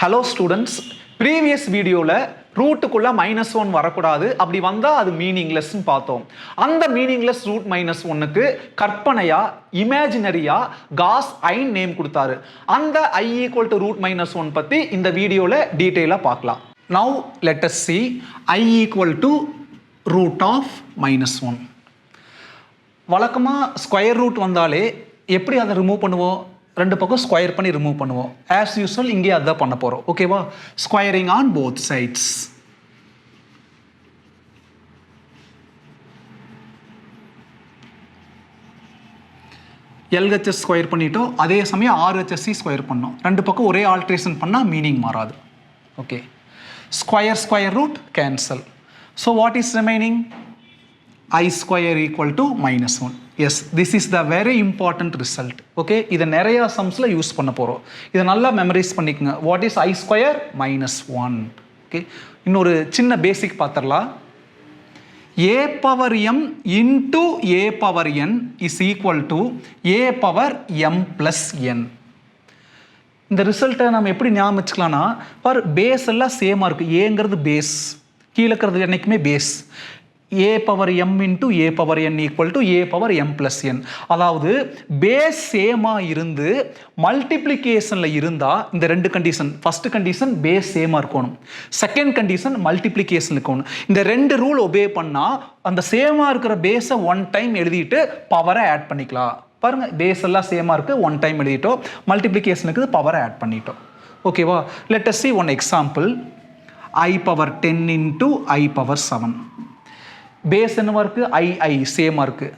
Hello students, previous video la ரூட்டுக்குள்ள -1 வரக்கூடாது, அப்படி வந்தா அது மீனிங்லெஸ்னு பார்த்தோம். அந்த மீனிங்லெஸ் ரூட் -1க்கு கற்பனையா இமேஜினரியா காஸ் ஐன் நேம் கொடுத்தாரு. அந்த I = ரூட் -1 பத்தி இந்த வீடியோல டீடைலா பார்க்கலாம். Now let us see I = root of -1. வழக்கமா ஸ்கொயர் ரூட் வந்தாலே எப்படி அதை ரிமூவ் பண்ணுவோம்? ரெண்டு பக்கம் ஸ்கொயர் பண்ணி ரிமூவ் பண்ணுவோம். ஆஸ் யூஸ்வல் இங்கே அதான் பண்ண போகிறோம். ஓகேவா? Squaring on both sides. LHS square பண்ணிட்டோம், அதே சமயம் RHS ஸ்கொயர் பண்ணோம். ரெண்டு பக்கம் ஒரே ஆல்ட்ரேஷன் பண்ணால் மீனிங் மாறாது. Okay, square square root cancel. So what is remaining? I square equal to -1. Yes, this is the very important result. Okay, இதை நிறைய சம்ஸில் யூஸ் பண்ண போகிறோம். இதை நல்லா மெமரைஸ் பண்ணிக்கோங்க. What is I square? -1. Okay, இன்னொரு சின்ன பேசிக் பார்த்துடலாம். A power m into A power n is equal to A power m plus n. இந்த ரிசல்ட்டை நம்ம எப்படி ஞாபகம் வச்சுக்கலாம்னா, பார் பேஸ் எல்லாம் சேமாக இருக்குது. ஏங்கிறது பேஸ், கீழே இருக்கிறது என்றைக்குமே base. A power m into A power n equal to A power m plus n. அதாவது பேஸ் சேமாக இருந்து மல்டிப்ளிகேஷனில் இருந்தால் இந்த ரெண்டு கண்டிஷன், ஃபர்ஸ்ட் கண்டிஷன் பேஸ் சேமாக இருக்கணும், செகண்ட் கண்டிஷன் மல்டிப்ளிகேஷன் இருக்கணும். இந்த ரெண்டு ரூல் ஒபே பண்ணால் அந்த சேமாக இருக்கிற பேஸை ஒன் டைம் எழுதிட்டு பவரை ஆட் பண்ணிக்கலாம். பாருங்கள், பேஸ் எல்லாம் சேமாக இருக்குது, ஒன் டைம் எழுதிட்டோம். மல்டிப்ளிகேஷனுக்கு பவரை ஆட் பண்ணிட்டோம். ஓகேவா? Let us see one example. I power 10 into I power 7. Base என்னவா இருக்குது? I சேமாக இருக்குது.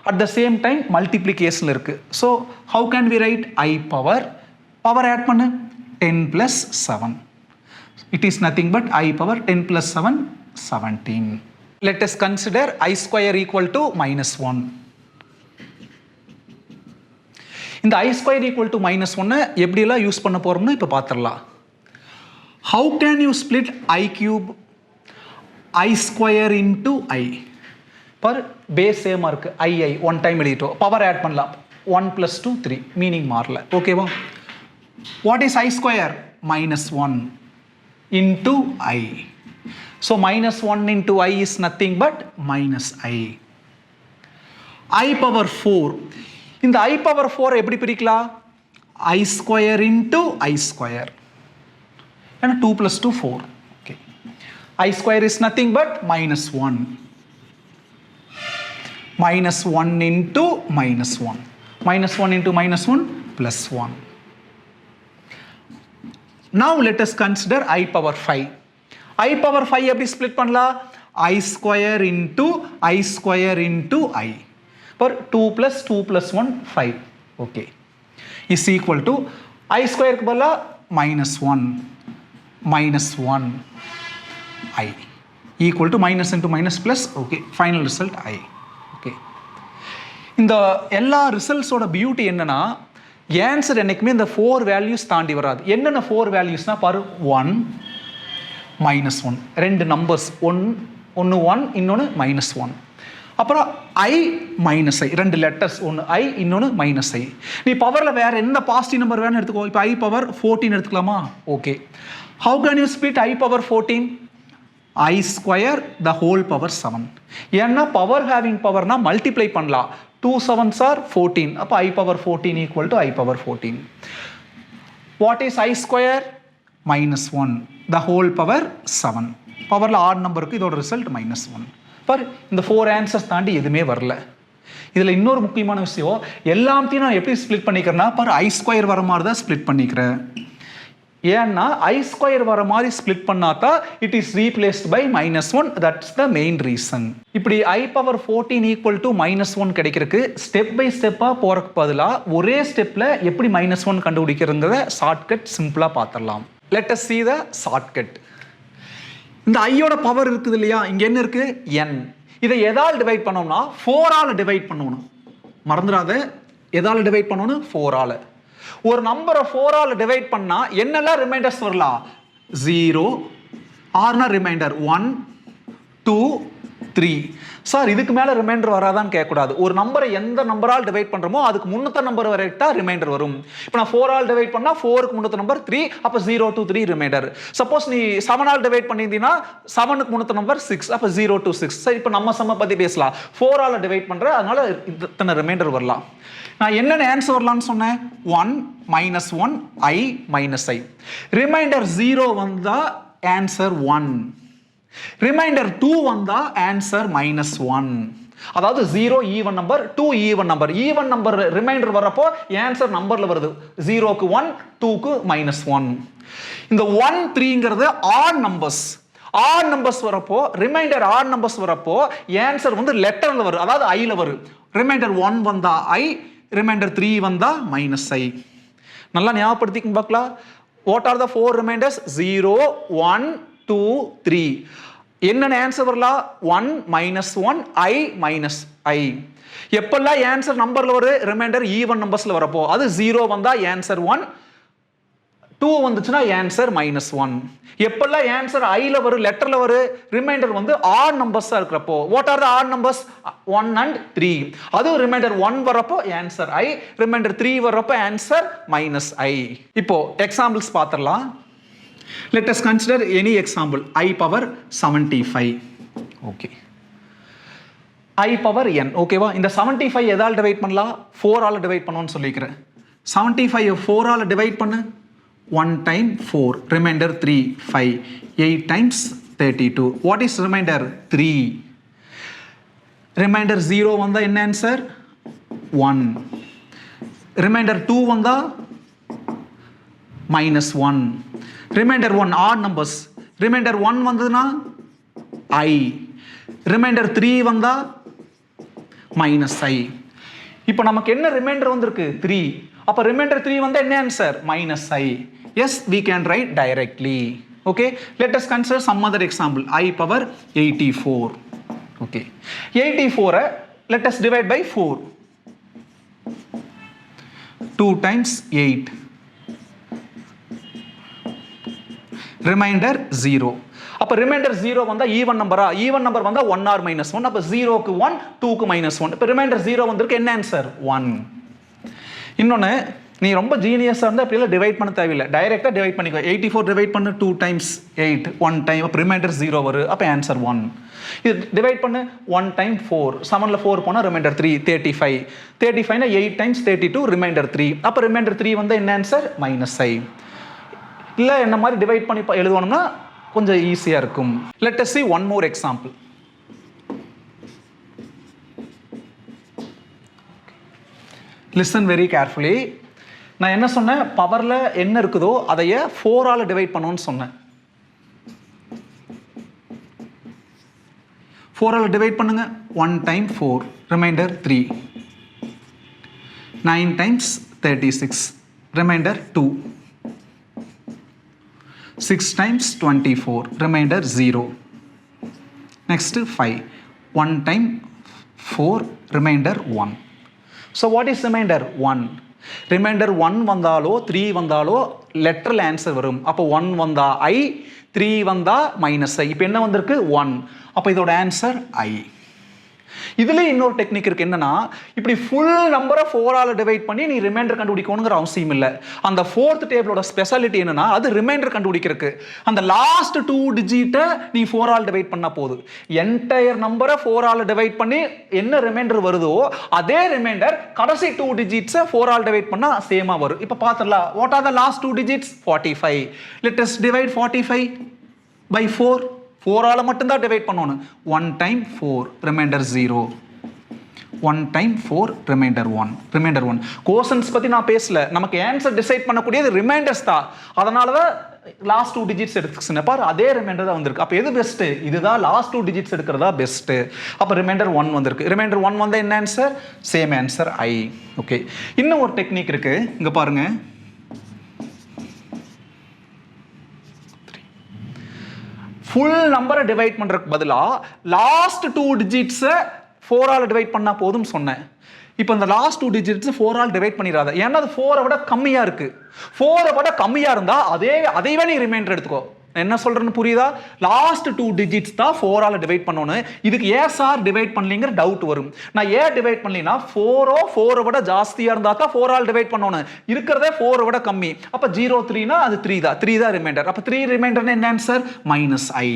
அட் த சேம் டைம் மல்டிப்ளிகேஷனில் இருக்குது. So how can we write? I power add பண்ணு 10 + 7. It is nothing but I power 10 + 7 17. Let us consider I square equal to -1. இந்த I square equal to -1 எப்படியெல்லாம் use பண்ண போகிறோம்னு இப்போ பார்த்துடலாம். How can you split I cube? I square into I. पर base same mark I one time எழுதிட்டோம். Power add பண்ணலாம். 1 + 2 3 meaning மாறல. ஓகேவா? What is I square? -1 into I. So -1 into I is nothing but -I. I power 4. இந்த I power 4 எப்படி பிரிக்கலாம்? I square into I square. ஏன்னா 2 + 2 4. I square is nothing but -1. -1 into -1. -1 into -1 +1. Now let us consider I power 5. I power 5 எப்படி split பண்ணலாம்? I square into I square into I. For 2 + 2 + 1 5. Okay. Is equal to I square க்கு பதிலா -1 -1 I equal to minus into minus plus. Okay, final result I. Okay, இந்த எல்லா ரிசல்ட்ஸோட beauty என்னன்னா, answer என்னைக்குமே இந்த 4 values தாண்டி வராது. என்னென்ன 4 வேல்யூஸ்னா பாரு, 1 -1, ரெண்டு நம்பர்ஸ், ஒன்று 1 இன்னொன்று -1. அப்புறம் I -I, ரெண்டு லெட்டர்ஸ், ஒன்று I இன்னொன்று -I. நீ பவரில் வேற எந்த பாசிட்டிவ் நம்பர் வேணும் எடுத்துக்கோ. இப்போ I பவர் 14 எடுத்துக்கலாமா? Okay. How can you split I power 14? I square the whole power 7. ஏன்னா பவர் ஹேவிங் பவர்னா மல்டிப்ளை பண்ணலாம். 2 7s are 14. அப்போ I power 14 equal to I power 14. What is I square? -1 the whole power 7. பவரில் add நம்பருக்கு இதோட result -1. பார், இந்த 4 answers தாண்டி எதுவுமே வரல. இதில் இன்னொரு முக்கியமான விஷயம், எல்லாத்தையும் நான் எப்படி ஸ்ப்ளிட் பண்ணிக்கிறேன்னா, பார் I ஸ்கொயர் வர மாதிரி தான் ஸ்ப்ளிட் பண்ணிக்கிறேன். ஏன்னா I ஸ்கொயர் வர மாதிரி ஸ்ப்ளிட் பண்ணாதா it is replaced by -1. That's the main reason. இப்படி I பவர் 14 ஈக்குவல் டு -1 கிடைக்கிறதுக்கு ஸ்டெப் பை ஸ்டெப்பாக போகிறக்கு பதிலாக ஒரே ஸ்டெப்பில் எப்படி -1 கண்டுபிடிக்கிறதுங்கிறத ஷார்ட்கட் சிம்பிளாக பார்த்துடலாம். Let us see the shortcut. இந்த ஐயோட பவர் இருக்குது இல்லையா, இங்கே என்ன இருக்குது? n. இதை எதால் டிவைட் பண்ணோம்னா 4ஆல் டிவைட் பண்ணணும். மறந்துடாத, எதால் டிவைட் பண்ணணும்? 4ஆல். ஒரு நம்பரை 4ஆல் டிவைட் பண்ணா என்னெல்லாம் ரிமைண்டர்ஸ் வரலாம்? 0 ஆர்னா ரிமைண்டர் 1 2 3. சார் இதுக்கு மேலே ரிமைண்டர் வராதான்னு கேட்கக்கூடாது. ஒரு நம்பரை எந்த நம்பரால் டிவைட் பண்ணுறோமோ அதுக்கு முன்னத்த நம்பர் வரைட்டா ரிமைண்டர் வரும். இப்போ நான் 4 ஆல் டிவைட் பண்ணால் 4க்கு முன்னத்த நம்பர் 3, அப்போ 0 to 3 ரிமைண்டர். சப்போஸ் நீ 7 ஆல் டிவைட் பண்ணியிருந்தீங்கன்னா 7க்கு முன்னத்த நம்பர் 6, அப்போ 0 to 6. சரி, இப்போ நம்ம சம்ம பற்றி பேசலாம். 4 ஆல் டிவைட் பண்ணுறேன், அதனால இத்தனை ரிமைண்டர் வரலாம். நான் என்னென்ன ஆன்சர் வரலான்னு சொன்னேன்? 1 - 1 I - I. ரிமைண்டர் 0 வந்தால் ஆன்சர் 1. ரிமைண்டர் 2 வந்தா ஆன்சர் -1. அதாவது 0 even number, 2 even number. Even number remainder வரப்போ ஆன்சர் நம்பர்ல வருது. 0க்கு 1, 2க்கு -1. இந்த 1 3ங்கிறது ஆட் நம்பர்ஸ். ஆட் நம்பர்ஸ் வரப்போ ரிமைண்டர் ஆட் நம்பர்ஸ் வரப்போ ஆன்சர் வந்து லெட்டர்ல வரும், அதாவது ஐல வரும். ரிமைண்டர் 1 வந்தா I, ரிமைண்டர் 3 வந்தா -I. நல்லா ஞாபகப்படுத்திக்க பார்க்கலாம். What are the 4 reminders? 0 1 2 3. என்னென்ன ஆன்சர் வரலாம்? 1 -1 I - I. எப்பெல்லாம் ஆன்சர் நம்பர்ல வரும்? ரிமைண்டர் ஈவன் நம்பர்ஸ்ல வரப்போ. அது 0 வந்தா ஆன்சர் 1, 2 வந்துச்சுன்னா ஆன்சர் -1. எப்பெல்லாம் ஆன்சர் ஐல வரும், லெட்டர்ல வரும், ரிமைண்டர் வந்து ஆட் நம்பர்ஸா இருக்கிறப்போ. What are the odd numbers? 1 and 3. அது ரிமைண்டர் 1 வரப்போ ஆன்சர் I, ரிமைண்டர் 3 வரப்போ ஆன்சர் -I. இப்போ எக்ஸாம்பிள்ஸ் பார்த்துடலாம். Let us consider any example. I power 75. Okay. I power n. ஓகேவா? இந்த 75 எதால் டிவைட் பண்ணலாம்? 4 ஆல் டிவைட் பண்ணணும்னு சொல்லிக்கிறேன். 75 4 ஆல் டிவைட் பண்ணு. 1 time 4. Remainder 3 5. 8 times 32. What is remainder? 3. Remainder 0 வந்தா என்ன ஆன்சர்? 1. Remainder 2 வந்தா -1. Remainder 1 odd numbers. Remainder 1 வந்ததுனா I. Remainder 3 வந்தா -I. இப்போ நமக்கு என்ன ரிமைண்டர் வந்திருக்கு? 3. அப்போ ரிமைண்டர் 3 வந்தா என்ன answer? -I. Yes, we can write directly. Okay, let us consider some other example. I power 84. Okay, 84 let us divide by 4. 2 times 8. Reminder 0. அப்போ ரிமைண்டர் 0 வந்தா ஈவன் நம்பரா? ஈவன் நம்பர் வந்தா 1 or -1. அப்போ 0க்கு 1, 2க்கு -1. இப்போ ரிமைண்டர் 0 வந்திருக்கு, என்ன ஆன்சர்? 1. இன்னொன்று, நீ ரொம்ப ஜீனியஸாக இருந்தால் இப்படிலாம் டிவைட் பண்ண தேவையில்லை, டைரெக்டாக டிவைட் பண்ணிக்கோ. 84 டிவைட் பண்ணு 2 times 8, 1 time. அப்போ ரிமைண்டர் 0 வரும், அப்போ ஆன்சர் 1. இது டிவைட் பண்ணு 1 time 4, 7ல் 4 போனால் ரிமைண்டர் 3, 35. 35னா 8 times 32, reminder 3. அப்போ ரிமைண்டர் 3 வந்தால் என்ன ஆன்சர்? -I. இல்லை என்ன மாதிரி டிவைட் பண்ணி எழுதணும்னா கொஞ்சம் ஈஸியாக இருக்கும். Let us see one more example. Listen very carefully. நான் என்ன சொன்னேன்? பவரில் என்ன இருக்குதோ அதைய 4 ஆல் டிவைட் பண்ணணும்னு சொன்னேன். 4 ஆல் டிவைட் பண்ணுங்க. 1 time 4, remainder 3. 9 times 36, remainder 2. 6 times 24, remainder 0. Next 5. 1 time 4, remainder 1. So what is remainder? 1. Remainder 1 வந்தாலோ 3 வந்தாலோ லெட்டரில் ஆன்சர் வரும். அப்போ 1 வந்தா I, 3 வந்தா -I. இப்போ என்ன வந்திருக்கு? 1. அப்போ இதோட ஆன்சர் I. இதுல இன்னொரு டெக்னிக் இருக்கு. என்னன்னா, இப்படி ஃபுல் நம்பரை 4 ஆல் டிவைட் பண்ணி நீ ரிமைண்டர் கண்டுபிடிக்கணுங்கிற அவசியம் இல்லை. அந்த 4th டேபிளோட ஸ்பெஷாலிட்டி என்னன்னா, அது ரிமைண்டர் கண்டுபிடிக்கிறதுக்கு அந்த லாஸ்ட் 2 டிஜிட்டை நீ 4 ஆல் டிவைட் பண்ணா போதும். என்டையர் நம்பரை 4 ஆல் டிவைட் பண்ணி என்ன ரிமைண்டர் வருதோ அதே ரிமைண்டர் கடைசி 2 டிஜிட்ஸை 4 ஆல் டிவைட் பண்ணா சேமா வரும். இப்போ பார்த்துடலாம். What are the last 2 digits? 45. Let us divide 45 by 4. 4 ஆல் மட்டும்தான் டிவைட் பண்ணணும். 1 time 4, remainder 0. 1 time 4, remainder 1. Remainder 1. Quotients பற்றி நான் பேசல, நமக்கு ஆன்சர் டிசைட் பண்ணக்கூடியது ரிமைண்டர்ஸ் தான். அதனால தான் லாஸ்ட் 2 digits எடுத்துக்கிச்சு பாரு, அதே ரிமைண்டர் தான் வந்திருக்கு. அப்போ எது பெஸ்ட்டு? இதுதான் லாஸ்ட் 2 digits எடுக்கிறதா பெஸ்ட்டு. அப்போ ரிமைண்டர் 1 வந்திருக்கு. ரிமைண்டர் 1 வந்தால் என்ன answer? Same answer I. Okay, இன்னும் ஒரு டெக்னிக் இருக்கு, இங்கே பாருங்க. ஃபுல் நம்பரை டிவைட் பண்ணுறதுக்கு பதிலாக லாஸ்ட் 2 digitsை 4 ஆல் டிவைட் பண்ணால் போதும் சொன்னேன். இப்போ இந்த லாஸ்ட் 2 digits 4 ஆல் டிவைட் பண்ணிடாத, ஏன்னா அது 4 விட கம்மியாக இருக்குது. 4 விட கம்மியாக இருந்தால் அதைவே நீ ரிமைண்டர் எடுத்துக்கோ. என்ன சொல்றேன்னு புரியுதா? லாஸ்ட் 2 டிஜிட்ஸ் தான் 4 ஆல டிவைட் பண்ணணும். இதுக்கு ஏன் சார் டிவைட் பண்ணலங்கிற டவுட் வரும். நான் ஏன் டிவைட் பண்ணலனா 4 விட ஜாஸ்தியா இருந்தா தான் 4 ஆல் டிவைட் பண்ணணும். இருக்கிறதே 4 விட கம்மி. அப்ப 0 3 னா அது 3 தான். 3 தான் ரிமைண்டர். அப்ப 3 ரிமைண்டர்னா என்ன ஆன்சர்? -i.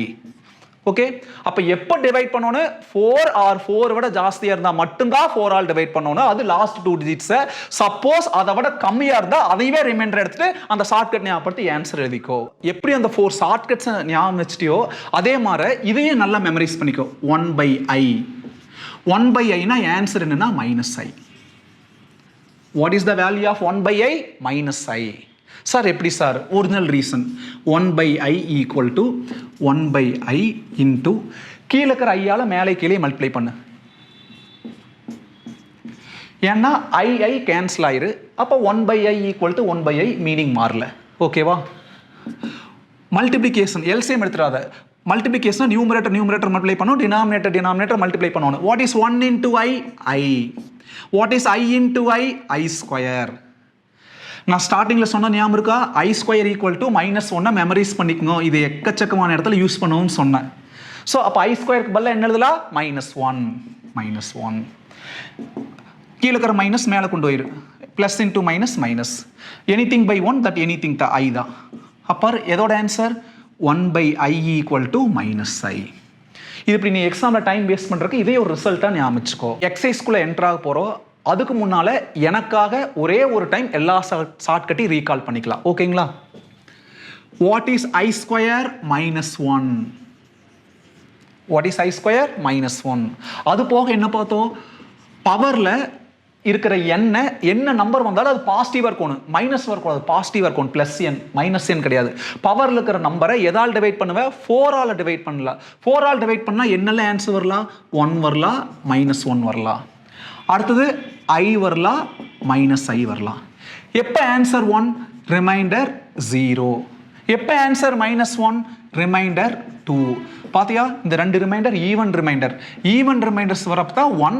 ஓகே, அப்ப எப்ப டிவைட் பண்ணனும்? 4 ஆர் 4 விட ஜாஸ்தியா இருந்தா மட்டும் தான் 4 ஆல் டிவைட் பண்ணனும். அது லாஸ்ட் 2 டிஜிட்ஸ். சப்போஸ் அதை விட கம்மியா இருந்தா அதையே ரிமைண்டர் எடுத்துட்டு அந்த ஷார்ட்கட் ஞாபகப்படுத்தி ஆன்சர் எழுதிக்கோ. எப்படி அந்த 4 ஷார்ட்கட்ஸ் ஞாபகம் வச்சிட்டியோ அதே மாதிரி இதையும் நல்லா மெமரைஸ் பண்ணிக்கோ. 1/i 1/i னா ஆன்சர் என்னன்னா -i. What is the value of 1/i? -i. Sir எப்படி sir? Original reason 1/i equal to 1/i into கீழே இருக்கிற ஐயால மேலே கீழே மல்டிப்ளை பண்ணு. ஏன்னா ஐ கேன்சல் ஆயிரு. அப்போ 1/i equal to 1/i meaning மாறல. ஓகேவா? மல்டிப்ளிகேஷன் எல்சிஎம் எடுத்துறாத. மல்டிப்ளிகேஷன் நியூமரேட்டர் மல்டிப்ளை பண்ணணும், டினாமினேட்டர் மல்டிப்ளை பண்ணணும். What is 1 into i? I. What is i into i? I square. நான் ஸ்டார்டிங்ல சொன்ன ஞாபகம் இருக்கா? i square equal to -1 memorise பண்ணிக்கணும். இது எக்கச்சக்கமான இடத்துல யூஸ் பண்ணுவோம்னு சொன்னேன். ஸோ அப்போ i ஸ்கொயருக்கு பதிலாக என்ன எழுதலாம்? -1 கீழே இருக்கிற மைனஸ் மேலே கொண்டு போயிரு. Plus into minus anything by 1 that anything the i தான். அப்போ எதோட answer? 1/i equal to -i. இது இப்படி நீ எக்ஸாமில் டைம் வேஸ்ட் பண்ணுறதுக்கு இதே ஒரு ரிசல்ட்டாக ஞாபகிச்சுக்கோ. எக்ஸசைஸ்குள்ளே என்ட்ராக போகிறோம். அதுக்கு முன்னால் எனக்காக ஒரே ஒரு டைம் எல்லா ஷார்ட்கட்டையும் ரீகால் பண்ணிக்கலாம். ஓகேங்களா? What is i square -1? What is i square -1? அது போக என்ன பார்த்தோம்? பவரில் இருக்கிற என்ன நம்பர் வந்தாலும் அது பாசிட்டிவாக இருக்கணும். மைனஸ் வரக்கூடாது, பாசிட்டிவாக இருக்கணும். ப்ளஸ் என் மைனஸ் என் கிடையாது. பவரில் இருக்கிற நம்பரை எதால் டிவைட் பண்ணுவேன்? 4 ஆல் டிவைட் பண்ணலாம். 4 ஆல் டிவைட் பண்ணால் என்னெல்லாம் ஆன்சர் வரலாம்? 1 வரலாம், -1 வரலாம். அடுத்தது i வரலாம், -i வரலாம். எப்போ ஆன்சர் 1? ரிமைண்டர் 0. எப்போ ஆன்சர் -1? ரிமைண்டர் 2. பார்த்தியா? இந்த ரெண்டு ரிமைண்டர் ஈவன் ரிமைண்டர்ஸ் வரப்போ தான் 1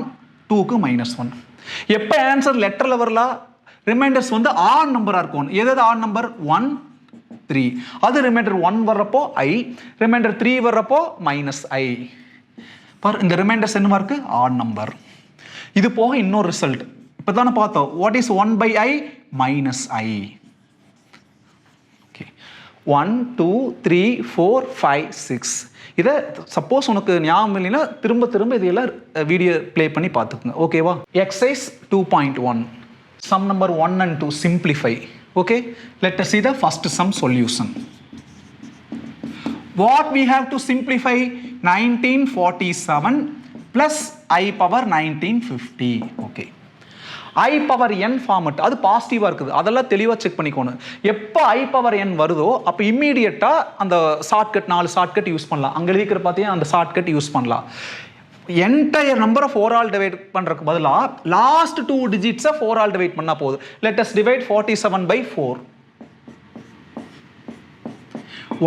2க்கு -1. எப்போ ஆன்சர் லெட்டரில் வரலாம்? ரிமைண்டர்ஸ் வந்து ஆட் நம்பராக இருக்கும். எதாவது ஆட் நம்பர்? 1 3. அது ரிமைண்டர் 1 வர்றப்போ i, ரிமைண்டர் 3 வர்றப்போ -i. பார், இந்த ரிமைண்டர்ஸ் என்னமா இருக்கு? Add number. இது போக இன்னொரு ரிசல்ட் இப்போ தானே பார்த்தோம். What is 1/i? -i. Okay, 1 2 3 4 5 6. இதை சப்போஸ் உனக்கு ஞாபகம் இல்லைன்னா திரும்ப இதெல்லாம் வீடியோ ப்ளே பண்ணி பார்த்துக்குங்க. ஓகேவா? Exercise 2.1 sum number 1 and 2 simplify. Okay, let us see the first sum solution. What we have to simplify? 1947 plus i power 1950. Okay, i power n format அது பாசிட்டிவாக இருக்குது. அதெல்லாம் தெளிவாக செக் பண்ணிக்கணும். எப்போ i power n வருதோ அப்போ இம்மீடியட்டாக அந்த ஷார்ட்கட் 4 ஷார்ட்கட் யூஸ் பண்ணலாம். அங்கே எழுதிக்கிற பார்த்தீங்கன்னா அந்த ஷார்ட்கட் யூஸ் பண்ணலாம். என்டையர் நம்பரை 4 ஆல் டிவைட் பண்ணுறதுக்கு பதிலாக லாஸ்ட் 2 டிஜிட்ஸை 4 ஆல் டிவைட் பண்ணால் போதும். Let us divide 47/4.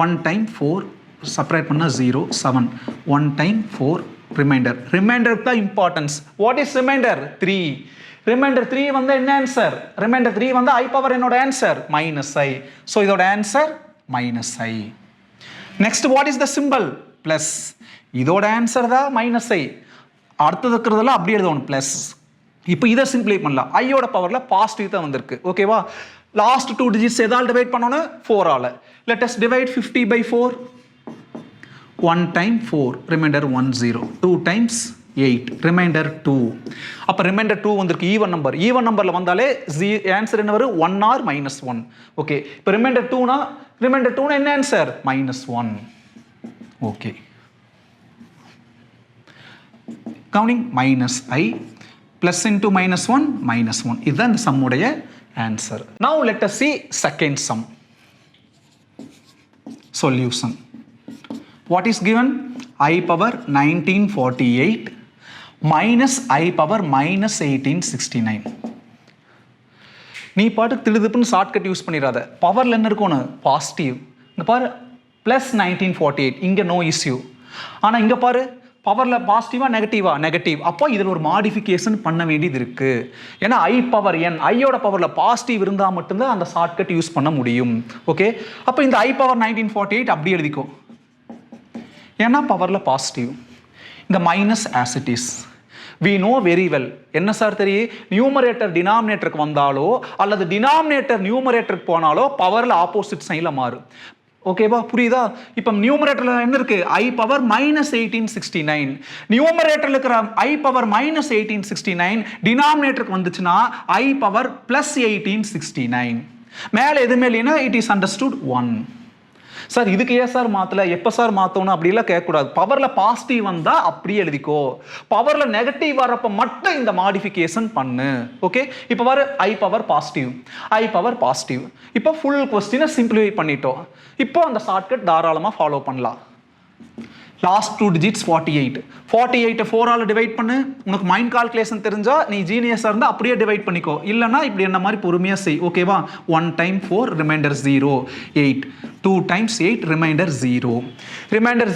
1 time 4 separate பண்ணால் 0 7. 1 டைம் 4 ரிமைண்டருக்கு தான் importance. What is remainder? 3. Remainder 3 வந்து என்ன ஆன்சர்? ரிமைண்டர் 3 வந்து i பவர் என்னோட ஆன்சர் -i. ஸோ இதோட answer -i. Next what is the simple? Plus. இதோட ஆன்சர் தான் -i. அடுத்தது இருக்கிறதெல்லாம் அப்படியே எழுதணும் பிளஸ். இப்போ இதை சிம்பிளை பண்ணலாம். ஐயோட பவரில் பாசிட்டிவ் தான் வந்திருக்கு. ஓகேவா? லாஸ்ட் 2 டிஜிட்ஸ் எதால் டிவைட் பண்ணணும்? 4 ஆல். Let us divide 50/4. 1 time 4 remainder 1 0. 2 times 8 remainder 2. அப்போ ரிமைண்டர் 2 வந்திருக்கு. ஈவன் நம்பரில் வந்தாலே ஆன்சர் என்ன வரும்? 1 ஆர் -1. ஓகே, இப்போ ரிமைண்டர் 2னா என்ன ஆன்சர்? -1. ஓகே, கவுனிங் -i ப்ளஸ் இன்டூ -1 இதுதான் இந்த சம்முடைய answer. Now let us see second sum solution. What is given? I power 1948 minus I power minus 1869. நீ பாட்டுக்கு திடுதுப்புன்னு ஷார்ட்கட் யூஸ் பண்ணிடாத. பவரில் என்ன இருக்கணும்? பாசிட்டிவ். இங்கே பாரு +1948, இங்கே நோ இஷ்யூ. ஆனால் இங்கே பாரு பவரில் பாசிட்டிவா நெகட்டிவா நெகட்டிவ். அப்போ இதில் ஒரு மாடிஃபிகேஷன் பண்ண வேண்டியது இருக்கு. ஏன்னா ஐ பவர் என் ஐயோட பவரில் பாசிட்டிவ் இருந்தால் மட்டும்தான் அந்த ஷார்ட்கட் யூஸ் பண்ண முடியும். ஓகே, அப்போ இந்த ஐ பவர் 1948 அப்படி எழுதிக்கோ, ஏன்னா பவரில் பாசிட்டிவ். இந்த minus as it is. we know very well. என்ன சார் தெரியும், நியூமரேட்டர் டினாமினேட்டருக்கு வந்தாலோ அல்லது டினாமினேட்டர் நியூமரேட்டருக்கு போனாலோ பவரில் ஆப்போசிட் சைனில் மாறும். ஓகேவா, புரியுதா? இப்போ நியூமரேட்டர்ல என்ன இருக்கு, ஐ பவர் -1869. நியூமரேட்டர்ல இருக்கிற ஐ பவர் -1869 டினாமினேட்டருக்கு வந்துச்சுன்னா ஐ பவர் +1869. மேலே எதுவுமே இல்லைன்னா இட் இஸ் அண்டர்ஸ்டுட் 1. சார் இதுக்கு ஏன் சார் மாற்றல, எப்போ சார் மாற்றணும் அப்படிலாம் கேட்கக்கூடாது. பவரில் பாசிட்டிவ் வந்தால் அப்படியே எழுதிக்கோ, பவரில் நெகட்டிவ் வரப்போ மட்டும் இந்த மாடிஃபிகேஷன் பண்ணு. ஓகே, இப்போ வர ஐ பவர் பாசிட்டிவ். இப்போ ஃபுல் கொஸ்டினை சிம்பிளிஃபை பண்ணிட்டோம். இப்போ அந்த ஷார்ட்கட் தாராளமாக ஃபாலோ பண்ணலாம். Last 2 digits 48. 48 4ஆல் டிவைட் பண்ணு. உனக்கு மைண்ட் கால்குலேஷன் தெரிஞ்சா நீ ஜீனியஸாக இருந்தால் அப்படியே டிவைட் பண்ணிக்கோ, இல்லைனா இப்படி என்ன மாதிரி பொறுமையாக செய். ஓகேவா, 1 × 4 ரிமைண்டர் 0 8, 2 × 8 ரிமைண்டர் 0. ரிமைண்டர்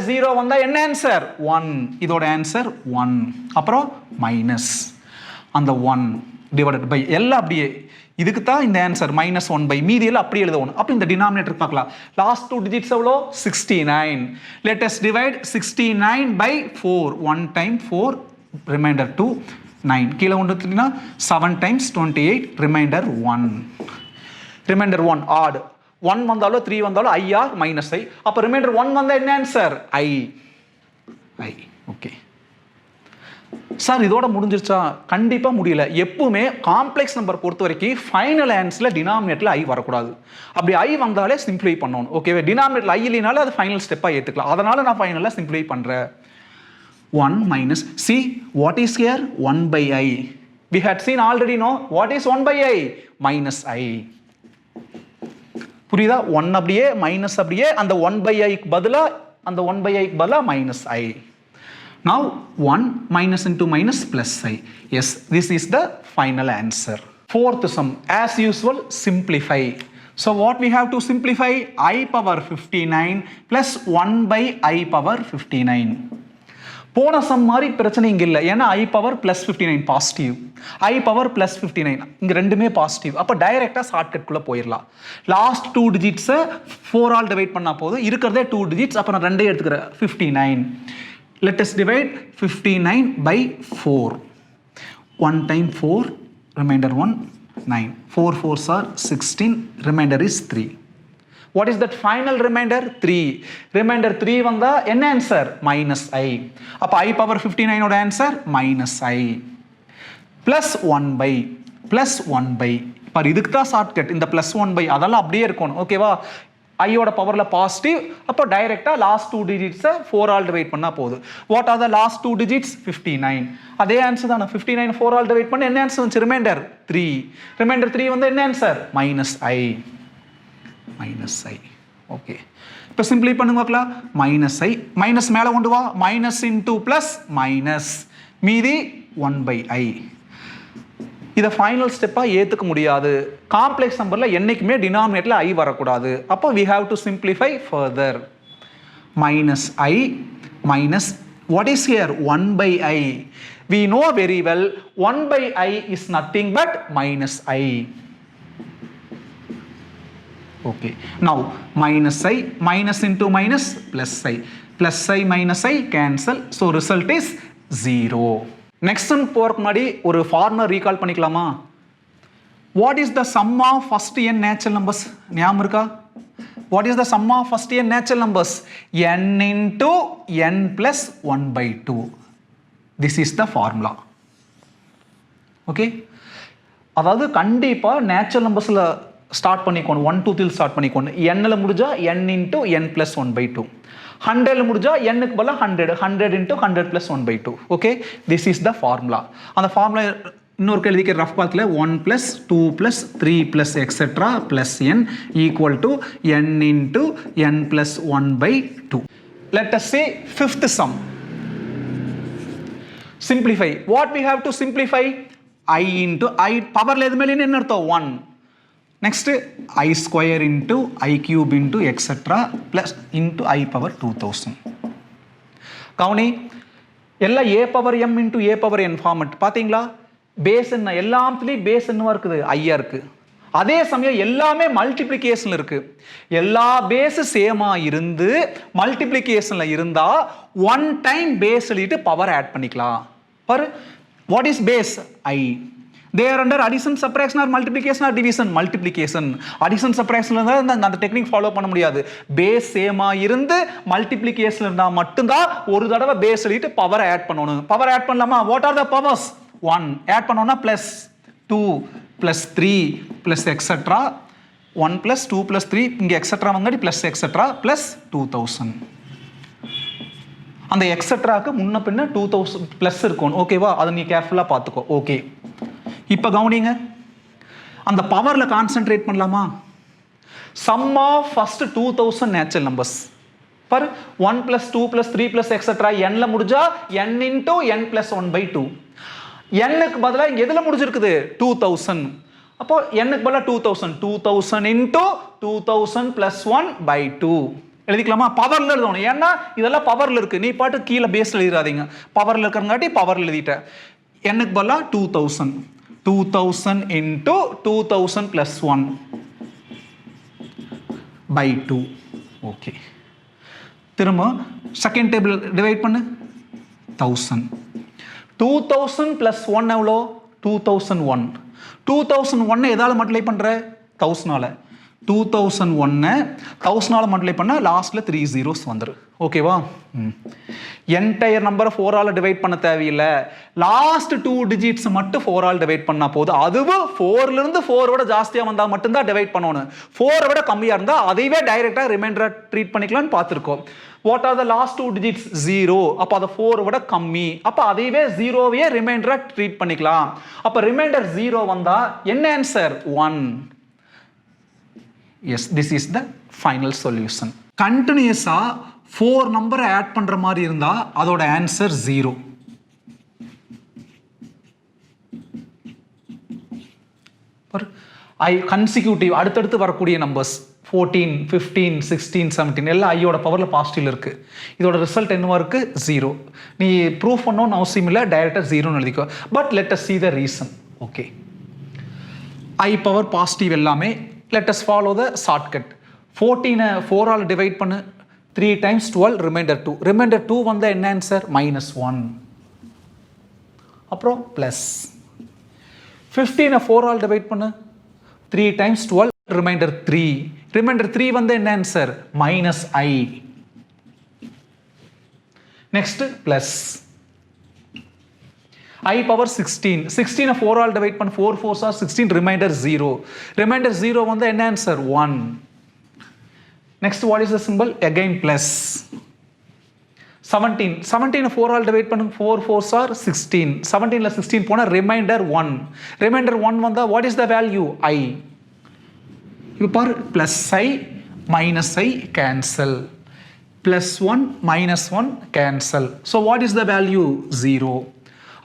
0 வந்தால் என்ன ஆன்சர் 1. இதோட ஆன்சர் 1. அப்புறம் மைனஸ் அந்த 1 டிவைடட் பை எல்லாம் அப்படியே. இதுக்கு தான் இந்த ஆன்சர் -1/, மீதியெல்லாம் அப்படியே எழுதணும். அப்போ இந்த டினாமினேட்டர் பார்க்கலாம். லாஸ்ட் 2 digits எவ்வளோ 69. Let us divide 69/4. 1 × 4 ரிமைண்டர் 2 9. கீழே கொண்டு வந்துட்டீங்கன்னா 7 × 28 ரிமைண்டர் 1 ஆட். 1 வந்தாலும் 3 வந்தாலும் IR -I. அப்போ ரிமைண்டர் 1 வந்தால் என்ன ஆன்சர் I. ஓகே சார் இதோட முடிஞ்சிருச்சா? கண்டிப்பாக முடியல. எப்பவுமே காம்ப்ளெக்ஸ் நம்பர் பொறுத்த வரைக்கும் ஃபைனல் ஆன்சரில் டினாமினேட்டில் ஐ வரக்கூடாது. அப்படி ஐ வந்தாலே சிம்பிளை பண்ணணும். ஓகேவே, டினாமினேட்டில் ஐ இல்லைனாலும் அது ஃபைனல் ஸ்டெப்பாக ஏற்றுக்கலாம். அதனால் நான் ஃபைனலாக சிம்பிளை பண்ணுறேன். 1 minus, see what is here 1/i. We had seen already, no? What is 1/i? -i. புரியுதா? 1 அப்படியே மைனஸ் அப்படியே அந்த 1/i பதிலா அந்த 1/i பதிலா -i. Now 1 minus into minus plus I. Yes, this is the final answer. Fourth sum, as usual, simplify. So what we have to simplify? I power 59 plus 1/i power 59. போன some மாதிரி பிரச்சனை இங்கே இல்லை, ஏன்னா I power +59 positive, I power +59 இங்கே ரெண்டுமே positive. அப்போ டைரெக்டாக ஷார்ட்கட்குள்ளே போயிடலாம். லாஸ்ட் 2 digits 4ஆல் டிவைட் பண்ணால் போதும். இருக்கிறதே 2 digits. அப்போ நான் ரெண்டே எடுத்துக்கிறேன் 59. Let us divide 59/4. 1 × 4 remainder 1 9. 4 4s are 16. Remainder is 3. What is that final remainder? 3. Remainder 3 வந்தா என்ன ஆன்சர் -i. அப்போ I power 59 ஓட ஆன்சர் -i +1/. இப்போ இதுக்கு தான் ஷார்ட்கட் இந்த +1/. அதெல்லாம் அப்படியே இருக்கணும். ஓகேவா, ஐயோட பவரில் பாசிட்டிவ். அப்போ டைரெக்டாக லாஸ்ட் 2 digits 4ஆல் டிவைட் பண்ணால் போதும். What are the last 2 digits? 59. அதே ஆன்சர் தானே. 59 4ஆல் டிவைட் பண்ண என்ன ஆன்சர் வந்துச்சு? ரிமைண்டர் 3. ரிமைண்டர் 3 வந்து என்ன ஆன்சர்? -i. ஓகே, இப்போ சிம்பிளை பண்ணுங்க பார்க்கலாம். -i மைனஸ் மேலே கொண்டு வா, மைனஸ் இன்டூ ப்ளஸ் மைனஸ், மீதி 1/i. இதை ஃபைனல் ஸ்டெப்பாக ஏற்றுக்க முடியாது. காம்ப்ளெக்ஸ் நம்பரில் என்றைக்குமே டினாமினேட்டில் ஐ வரக்கூடாது. அப்போ we have to simplify further. -i minus what is here 1/i. We know very well 1/i is nothing but -i. Okay, now -i minus into minus +i. +i -i cancel. So result is 0. Next sum போகிறதுக்கு முன்னாடி ஒரு formula recall பண்ணிக்கலாமா? What is the sum of first n natural numbers? ஞாபகம் இருக்கா? What is the sum of first n natural numbers? n into n plus 1/2. This is the formula. Okay, அதாவது கண்டிப்பாக natural நம்பர்ஸில் start பண்ணிக்கணும். 1 2 3 start பண்ணிக்கணும். n முடிஞ்சா n into n plus 1/2. 100 முடிஞ்சா n-க்கு பதிலா 100 into 100 plus 1/2. Okay, this is the formula. அந்த formula இன்னொரு எழுதிக்கிற rough பாத்தில் 1 plus 2 plus 3 plus etc plus n equal to n into n plus 1/2. Let us say fifth sum. Simplify. What we have to simplify? I into I பவர்ல எது மேலே என்ன அர்த்தம்? 1. Next I square into I cube into etc plus into I power 2000. கவுனி எல்லாம் a power m into a power n format பார்த்தீங்களா? Base என்ன எல்லாத்துலேயும் base என்னவா இருக்குது? ஐயா இருக்குது. அதே சமயம் எல்லாமே மல்டிப்ளிகேஷனில் இருக்குது. எல்லா பேஸு சேமாக இருந்து மல்டிப்ளிகேஷனில் இருந்தால் ஒன் டைம் பேஸ் எழுதிட்டு பவர் ஆட் பண்ணிக்கலாம். பாரு, வாட் இஸ் base? I. They are under addition, subtraction or multiplication or division? Multiplication. Addition, subtraction அந்த டெக்னிக் ஃபாலோ பண்ண முடியாது. பேஸ் சேமா இருந்து மல்டிப்ளிகேஷன் இருந்தால் மட்டும்தான் ஒரு தடவை பேஸ் எழுதிட்டு பவர் ஆட் பண்ணணும். பவர் ஆட் பண்ணலாமா? What are the powers? 1 add பண்ணோம்னா plus 2 plus 3 plus etcetera 1 plus 2 plus 3 இங்கே எக்ஸெட்ரா வந்தாடி ப்ளஸ் எக்ஸெட்ரா ப்ளஸ் 2000. அந்த எக்ஸெட்ராக்கு முன்ன பின்ன 2000 ப்ளஸ் இருக்கும். ஓகேவா? அதை நீ கேர்ஃபுல்லாக பார்த்துக்கோ. ஓகே, இப்போ கவனிங்க, அந்த பவரில் கான்சென்ட்ரேட் பண்ணலாமா? Sum of first 2000 natural numbers பாரு, 1 plus 2 plus 3 plus etcetera n முடிஞ்சா n இன்டூ n ப்ளஸ் 1/2. n-க்கு பதிலாக இங்கே எதில் முடிஞ்சிருக்குது? 2000. அப்போ n-க்கு பதிலாக 2000 இன்டூ 2000 ப்ளஸ் 1/2 எழுதிக்கலாமா? பவரில் எழுதணும், ஏன்னா இதெல்லாம் பவரில் இருக்குது. நீ பாட்டு கீழே பேஸில் எழுதிடாதீங்க. பவரில் இருக்கிறங்காட்டி பவரில் எழுதிட்டேன். n-க்கு பதிலாக 2000 into 2000 plus 1/2. ஓகே, திரும்ப செகண்ட் டேபிள் டிவைட் பண்ணு. 1000 2000 plus 1 எவ்வளோ? 2001. 2001 எதால மல்டிப்ளை பண்ற? 1000ஆல. 2001 1000ஆல மல்டிப்ளை பண்ணா லாஸ்ட்ல 3 zeros வந்துரு. ஓகேவா? என்டையர் நம்பரை 4ஆல் டிவைட் பண்ண தேவையில்லை. லாஸ்ட் 2 டிஜிட்ஸ் மட்டும் 4ஆல் டிவைட் பண்ணா போதும். அதுவும் 4லிருந்து 4 ஜாஸ்தியாக வந்தால் மட்டும்தான் டிவைட் பண்ணணும். 4 விட கம்மியாக இருந்தால் அதைவே டைரெக்டாக ரிமைண்டராக ட்ரீட் பண்ணிக்கலாம்னு பார்த்துருக்கோம். What are the last 2 digits? 0. அப்போ அதை 4 விட கம்மி. அப்போ அதைவே 0வையே ரிமைண்டராக ட்ரீட் பண்ணிக்கலாம். அப்போ ரிமைண்டர் 0 வந்தால் என்ன answer? 1. Yes, this is the final solution. கண்டினியூஸாக 4 நம்பரை ஆட் பண்ணுற மாதிரி இருந்தால் அதோட ஆன்சர் 0. கன்சிக்யூட்டிவ் அடுத்தடுத்து வரக்கூடிய நம்பர்ஸ் 14, 15, 16, 17 எல்லாம் ஐயோட பவரில் பாசிட்டிவ் இருக்குது. இதோட ரிசல்ட் என்னவா இருக்குது? 0. நீ ப்ரூவ் பண்ணணும்னு அவசியம் இல்லை, டைரெக்டாக 0ன்னு எழுதிக்கோ. But let us see the reason. Okay, I power positive எல்லாமே. Let us follow the shortcut. 14 4ஆல் டிவைட் பண்ணு. 3 times 12 ரிமைண்டர் 2. ரிமைண்டர் 2 வந்த என்ன ஆன்சர்? -1. அப்புறம் ப்ளஸ் 15 4ஆல் டிவைட் பண்ணு. 3 times 12 ரிமைண்டர் 3. ரிமைண்டர் 3 வந்த என்ன answer? -i. Next plus I power 16. 16 4ஆல் டிவைட் பண்ணு. 4 4s are 16 ரிமைண்டர் 0. ரிமைண்டர் 0 வந்த என்ன answer? 1. Next, what is the symbol? Again plus. 17. 17 4ஆல் divide பண்ணுங்க. 4 4s are 16. 17ல 16 போனா ரிமைண்டர் 1. ரிமைண்டர் 1 வந்தா what is the value? I. இப்போ பாரு, plus I minus I cancel. Plus 1 minus 1 cancel. So what is the value? 0.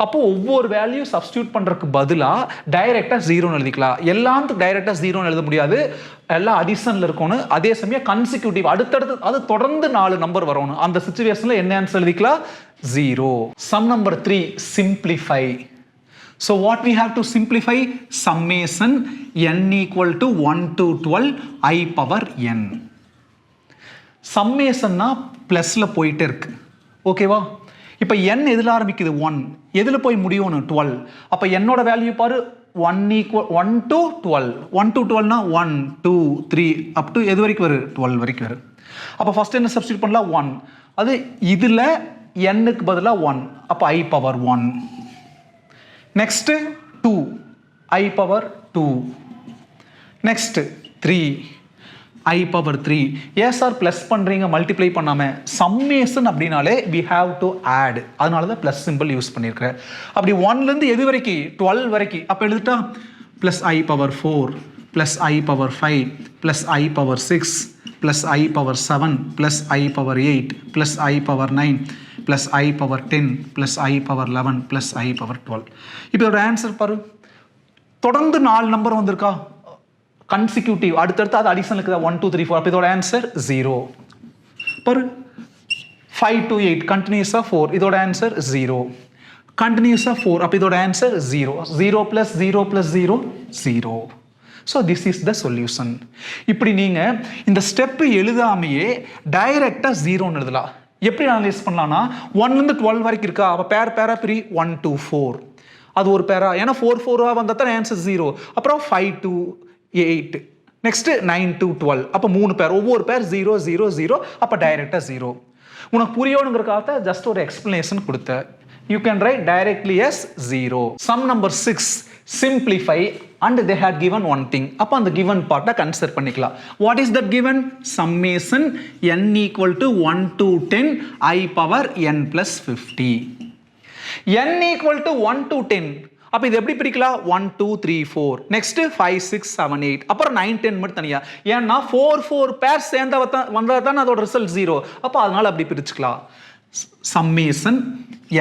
அப்போ ஒவ்வொரு value substitute பண்ணுறதுக்கு பதிலாக டைரெக்டாக 0ன்னு எழுதிக்கலாம். எல்லாத்துக்கும் டைரெக்டாக 0ன்னு எழுத முடியாது, எல்லாம் அடிஷனில் இருக்கணும். அதே சமயம் கன்சிக்யூட்டிவ் அடுத்தடுத்து அது தொடர்ந்து 4 நம்பர் வரணும். அந்த சுச்சுவேஷனில் என்ன ஆன்சர் எழுதிக்கலாம்? 0. Sum number 3, simplify. So what we have to simplify? Summation n equal to 1 to 12 I power n. சம்மேஷன்னா ப்ளஸில் போயிட்டே இருக்கு. ஓகேவா? இப்போ n எதில் ஆரம்பிக்குது? 1. எதில் போய் முடியும்? 12. அப்போ என்னோட வேல்யூ பாரு, 1 to 12. 1 to 12னா 1 2 3 அப் டு எது வரைக்கும் வரும்? 12 வரைக்கும் வரும். அப்போ ஃபர்ஸ்ட் என்ன சப்ஸ்டியூட் பண்ணலாம்? 1. அது இதில் n-க்கு பதிலாக 1. அப்போ I power 1. Next 2 I power 2. Next 3 I power 3. ஏன் சார் ப்ளஸ் பண்ணுறீங்க மல்டிப்ளை பண்ணாமல்? சம்மேஷன் அப்படின்னாலே we have to add. அதனால தான் ப்ளஸ் சிம்பிள் யூஸ் பண்ணியிருக்கிறேன். அப்படி 1லேருந்து எது வரைக்கும்? 12 வரைக்கும். அப்போ எழுதிட்டா plus I power 4 plus I power 5 plus I power 6 plus I power 7 plus I power 8 plus I power 9 plus I power 10 plus I power 11 plus I power 12. இப்போ இதோட ஆன்சர் பாரு, தொடர்ந்து 4 நம்பர் வந்திருக்கா? கன்சிக்யூட்டிவ் அடுத்தடுத்து அது அடிஷனல் இருக்குதா? 1 2 3 4. அப்போ இதோட ஆன்சர் 0. பாரு, 5 to 8 continuous of 4 இதோட ஆன்சர் 0 continuous of 4 அப்ப இதோட answer 0 0 plus 0 plus 0 0 so this is the solution இப்படி நீங்க இந்த ஸ்டெப் எழுதாமையே டைரக்டா 0 ன்னு எழுதலாம் எப்படி அனலைஸ் பண்ணலாம்னா 1 ல இருந்து 12 வரைக்கும் இருக்கா அப்ப பேரா பிரி 1 to 4 அது ஒரு பேரா ஏன்னா 4 4 வந்தா தான் ஆன்சர் 0 அப்புறம் 5 to 8 நெக்ஸ்ட் 9 to 12 அப்ப மூணு பேர் ஒவ்வொரு பேர் 0 0 0 அப்ப டைரக்டா 0 உனக்கு புரியணும்ங்கறதுக்காக ஜஸ்ட் ஒரு எக்ஸ்பிளனேஷன் கொடுத்த you can write directly as 0 sum number 6 simplify and they had given one thing அப்ப அந்த given part consider பண்ணிக்கலாம் what is that given summation n equal to 1 to 10 I power n plus 50 n equal to 1 to 10 அப்ப இது எப்படி பிரிக்கலாம் 1 2 3 4 next 5 6 7 8 அப்புறம் 9 10 மட்டும் தனியா ஏன்னா 4 பேர் சேர்ந்தா வந்தா தான் அதோட ரிசல்ட் 0 அப்ப அதனால அப்படி பிரிச்சுக்கலாம் summation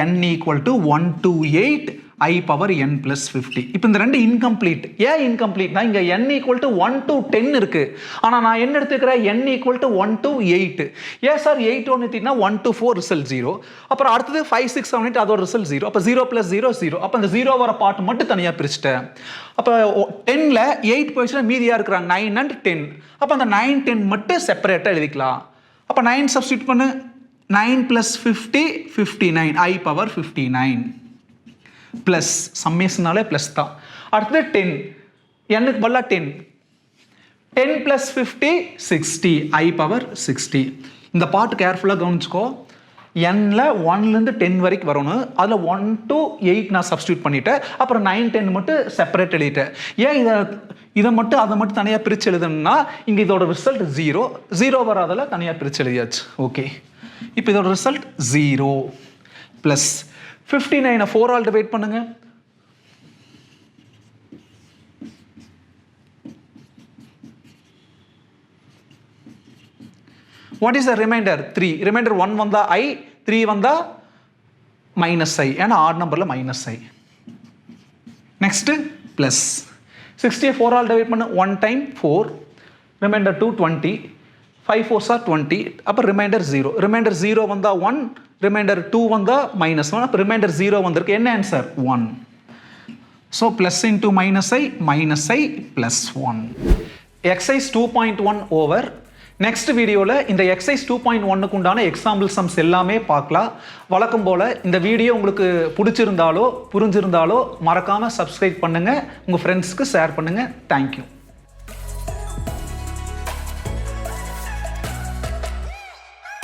n equal to 1 to 8 I power n plus 50 இப்போ இந்த ரெண்டு இன்கம்ப்ளீட் ஏன் இன்கம்ப்ளீட்னா இங்க n equal to 1 to 10 இருக்கு ஆனா நான் என்ன எடுத்துக்கிறேன் n equal to 1 to 8 ஏன் சார் 8 ஒன்னு எடுத்தீங்கன்னா 1 to 4 ரிசல்ட் 0 அப்புறம் அடுத்தது 5 6 7 8 அதோட ரிசல்ட் 0 அப்ப 0 plus 0 0 அப்ப அந்த 0 வர பார்ட் மட்டும் தனியா பிரிச்சிட்டேன் அப்ப 10 ல 8 போயிடுச்சுனா மீதியா இருக்குறாங்க 9 and 10 அப்ப அந்த 9 10 மட்டும் செப்பரேட்டா எழுதிக்கலாம் அப்ப 9 சப்ஸ்டிட்யூட் பண்ணு 9 plus 50 59 I power 59 plus summation plus தான் அடுத்து 10 n க்கு பதிலா 10 plus 50 60 I power 60 இந்த பார்ட் கேர்ஃபுல்லா கவனிச்சுக்கோ n ல 1 ல இருந்து 10 வரைக்கும் வரணும் அதுல 1 to 8 நான் சப்ஸ்டிட்யூட் பண்ணிட்டேன் அப்புறம் 9 10 மட்டும் செப்பரேட் எழுதிட்டேன் ஏன் இத மட்டும் அதை மட்டும் தனியா பிரிச்சு எழுதணும்னா இங்க இதோட ரிசல்ட் 0 வராதல தனியா பிரிச்சு எழுதியாச்சு ஓகே இப்போ இதோட ரிசல்ட் 0 plus 59 4 ஆல் டிவைட் பண்ணுங்க what is the remainder 3 remainder 1 வந்தா I 3 வந்தா minus I ஏன்னா odd numberல minus I next plus 60 4 all divide பண்ணு 1 time 4 remainder 2 20 5 4s are 20 அப்ப remainder 0 வந்தா 1 remainder 2 வந்தா minus 1 அப்ப remainder 0 வந்திருக்கு என்ன answer 1 so plus into minus I plus 1 exercise 2.1 over next வீடியோல இந்த exercise 2.1 க்கு உண்டான எக்ஸாம்பிள் சம்ஸ் எல்லாமே பார்க்கலாம் வழக்கம் போல இந்த வீடியோ உங்களுக்கு பிடிச்சிருந்தாலோ புரிஞ்சிருந்தாலோ மறக்காம subscribe பண்ணுங்க உங்க ஃப்ரெண்ட்ஸ்க்கு ஷேர் பண்ணுங்க thank you